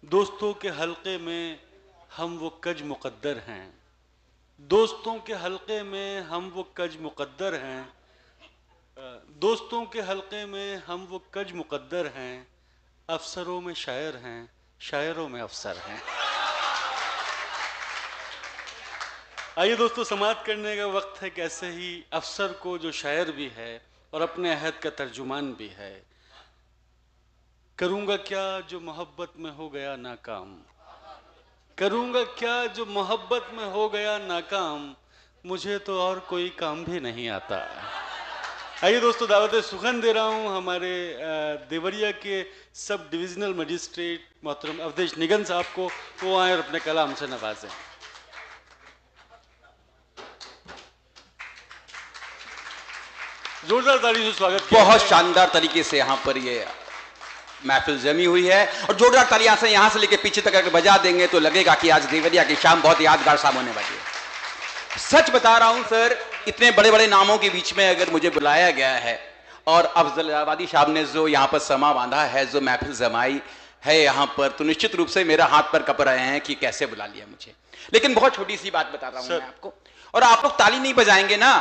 दोस्तों के हल्के में हम वो कज मुकद्दर हैं। दोस्तों के हल्के में हम वो कज मुकद्दर हैं। दोस्तों के हल्के में हम वो कज मुकद्दर हैं। अफसरों में शायर हैं, शायरों में अफसर हैं। आइए दोस्तों, समाप्त करने का वक्त है। कैसे ही अफसर को जो शायर भी है और अपने अहद का तर्जुमान भी है। करूँगा क्या जो मोहब्बत में हो गया नाकाम, करूँगा क्या जो मोहब्बत में हो गया नाकाम, मुझे तो और कोई काम भी नहीं आता। आइए दोस्तों, दावत सुखन दे रहा हूँ हमारे देवरिया के सब डिविजनल मजिस्ट्रेट मोहतरम अवधेश निगन साहब को। वो आए और अपने कलाम से नवाजें। जोरदार ताली से स्वागत किया। बहुत शानदार तरीके से यहाँ पर ये महफिल जमी हुई है और जोरदार तालियां से यहाँ से लेके पीछे तक अगर बजा देंगे तो लगेगा कि आज देवरिया की शाम बहुत यादगार शाम होने वाली है। सच बता रहा हूं सर, इतने बड़े बड़े नामों के बीच में अगर मुझे बुलाया गया है और अफजल इलाहाबादी साहब ने जो यहाँ पर समा बांधा है, जो महफिल जमाई है यहाँ पर, तो निश्चित रूप से मेरा हाथ पर कप रहे हैं कि कैसे बुला लिया मुझे। लेकिन बहुत छोटी सी बात बता रहा हूं मैं आपको, और आप लोग ताली नहीं बजाएंगे ना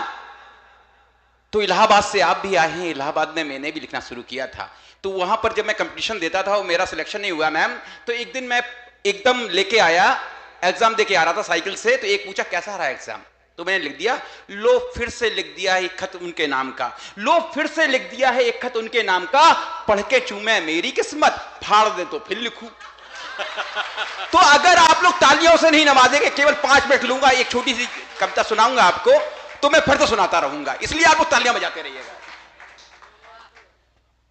तो इलाहाबाद से आप भी आए हैं। इलाहाबाद में मैंने भी लिखना शुरू किया था, तो वहां पर जब मैं कंपटीशन देता था और मेरा सिलेक्शन नहीं हुआ मैम, तो एक दिन मैं एकदम लेके आया, एग्जाम देके आ रहा था साइकिल से, तो एक पूछा कैसा रहा एग्जाम, तो मैंने लिख दिया, लो फिर से लिख दिया एक खत उनके नाम का, लो फिर से लिख दिया है एक खत उनके नाम का, पढ़ के चूमे मेरी किस्मत, फाड़ दे तो फिर लिखूं। तो अगर आप लोग तालियों से नहीं नवाजेंगे, केवल 5 मिनट लूंगा, एक छोटी सी कविता सुनाऊंगा आपको, तो मैं फिर तो सुनाता रहूंगा, इसलिए आप लोग तालियां बजाते रहिएगा।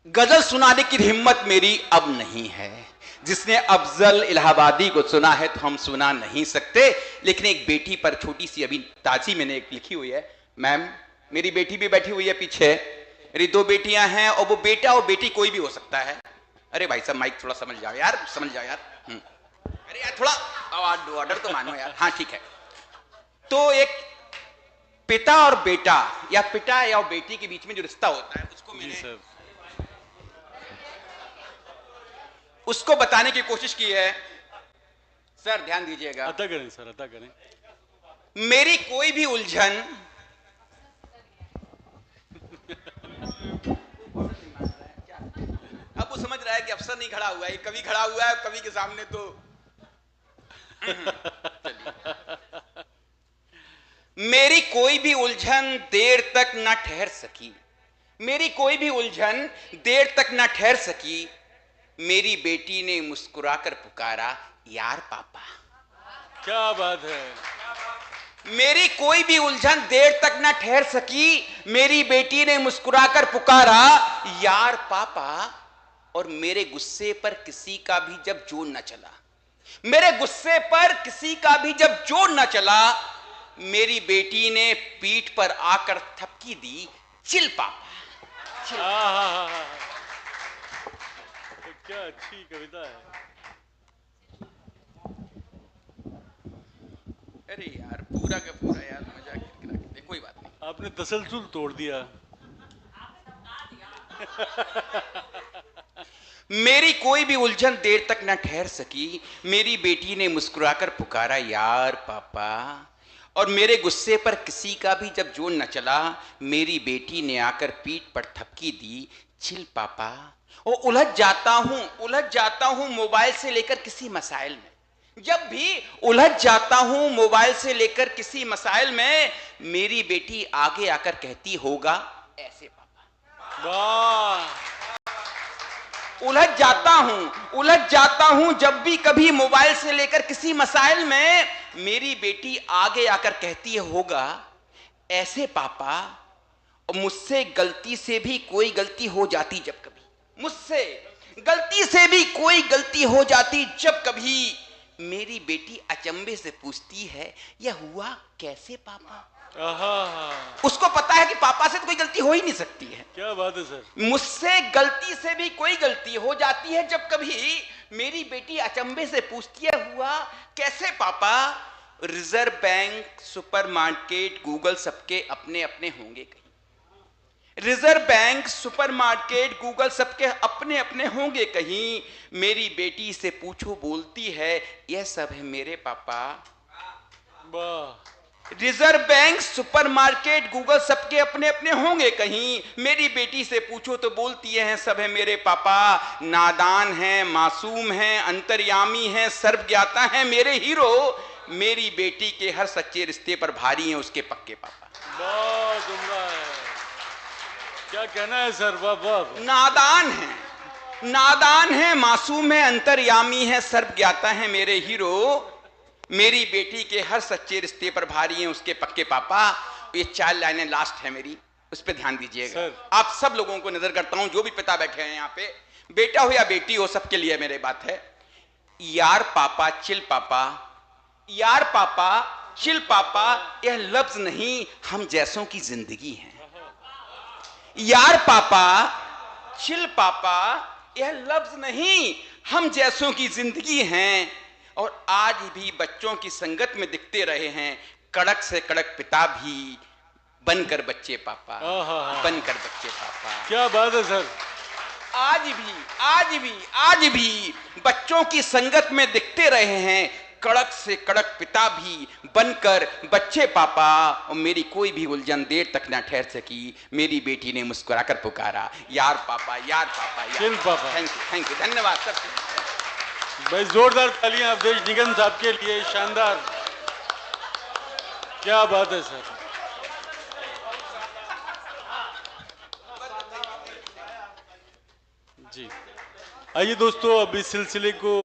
गजल सुनाने की हिम्मत मेरी अब नहीं है, जिसने अफजल इलाहाबादी को सुना है तो हम सुना नहीं सकते। लेकिन एक बेटी पर छोटी सी अभी ताजी मैंने एक लिखी हुई है। मैम, मेरी बेटी भी बैठी हुई है पीछे, मेरी 2 बेटियां हैं और वो बेटा और बेटी कोई भी हो सकता है। अरे भाई साहब, माइक थोड़ा समझ जाओ यार, समझ जाओ यार। अरे यार थोड़ा ऑर्डर तो मानो यार। हाँ ठीक है। तो एक पिता और बेटा या पिता या बेटी के बीच में जो रिश्ता होता है, उसको मैंने उसको बताने की कोशिश की है। सर ध्यान दीजिएगा, अदा करें सर, अदा करें। मेरी कोई भी उलझन अब वो समझ रहा है कि अफसर नहीं खड़ा हुआ है, कभी खड़ा हुआ है कभी के सामने, तो मेरी कोई भी उलझन देर तक न ठहर सकी, मेरी कोई भी उलझन देर तक न ठहर सकी, मेरी बेटी ने मुस्कुराकर पुकारा यार पापा। क्या बात है। मेरी कोई भी उलझन देर तक न ठहर सकी, मेरी बेटी ने मुस्कुराकर पुकारा यार पापा। और मेरे गुस्से पर किसी का भी जब जोर न चला, मेरे गुस्से पर किसी का भी जब जोर न चला, मेरी बेटी ने पीठ पर आकर थपकी दी चिल पापा, चिल। क्या अच्छी कविता है। अरे यार पूरा का पूरा यार मजाक किरकिरा के, कोई बात नहीं, आपने तसलसल तोड़ दिया। मेरी कोई भी उलझन देर तक न ठहर सकी, मेरी बेटी ने मुस्कुराकर पुकारा यार पापा। और मेरे गुस्से पर किसी का भी जब जोर न चला, मेरी बेटी ने आकर पीठ पर थपकी दी चिल पापा। और उलझ जाता हूं मोबाइल से लेकर किसी मसाइल में, जब भी उलझ जाता हूं मोबाइल से लेकर किसी मसाइल में, मेरी बेटी आगे आकर कहती होगा ऐसे पापा। वाह। उलझ जाता हूं जब भी कभी मोबाइल से लेकर किसी मसाइल में, मेरी बेटी आगे आकर कहती होगा ऐसे पापा। और मुझसे गलती से भी कोई गलती हो जाती जब कभी, मुझसे गलती से भी कोई गलती हो जाती जब कभी, मेरी बेटी अचंभे से पूछती है यह हुआ कैसे पापा। उसको पता है कि पापा से तो कोई गलती हो ही नहीं सकती है। क्या बात है सर। मुझसे गलती से भी कोई गलती हो जाती है जब कभी, मेरी बेटी अचंभे से पूछती है हुआ कैसे पापा। रिजर्व बैंक, सुपरमार्केट, गूगल सबके अपने अपने होंगे कहीं, रिजर्व बैंक, सुपरमार्केट, गूगल सबके अपने अपने होंगे कहीं, मेरी बेटी से पूछो बोलती है यह सब है मेरे पापा। वाह। रिजर्व बैंक, सुपरमार्केट, गूगल सबके अपने अपने होंगे कहीं, मेरी बेटी से पूछो तो बोलती है सब है मेरे पापा। नादान है, मासूम है, अंतर्यामी है, सर्वज्ञाता है मेरे हीरो, मेरी बेटी के हर सच्चे रिश्ते पर भारी हैं उसके पक्के पापा। बहुत उम्दा है, क्या कहना है सर? वाह वाह। नादान है, नादान है, मासूम है, अंतर्यामी है, सर्वज्ञाता है मेरे हीरो, मेरी बेटी के हर सच्चे रिश्ते पर भारी हैं उसके पक्के पापा। ये 4 लाइनें लास्ट है मेरी, उस पर ध्यान दीजिएगा। आप सब लोगों को नजर करता हूं, जो भी पिता बैठे हैं यहाँ पे, बेटा हो या बेटी हो, सबके लिए मेरी बात है। यार पापा चिल पापा, यार पापा चिल पापा, यह लफ्ज नहीं हम जैसों की जिंदगी है। यार पापा चिल पापा, यह लफ्ज नहीं हम जैसों की जिंदगी हैं। और आज भी बच्चों की संगत में दिखते रहे हैं कड़क से कड़क पिता भी, बनकर बच्चे पापा, बनकर बच्चे पापा। क्या बात है सर। आज भी बच्चों की संगत में दिखते रहे हैं कड़क से कड़क पिता भी, बनकर बच्चे पापा। और मेरी कोई भी उलझन देर तक ना ठहर सकी, मेरी बेटी ने मुस्कुराकर पुकारा यार पापा, यार पापा, यार पापा। थैंक यू, धन्यवाद सबसे। भाई जोरदार तालियां अवधेश निगम साहब के लिए, शानदार, क्या बात है सर। जी आइए दोस्तों, अब इस सिलसिले को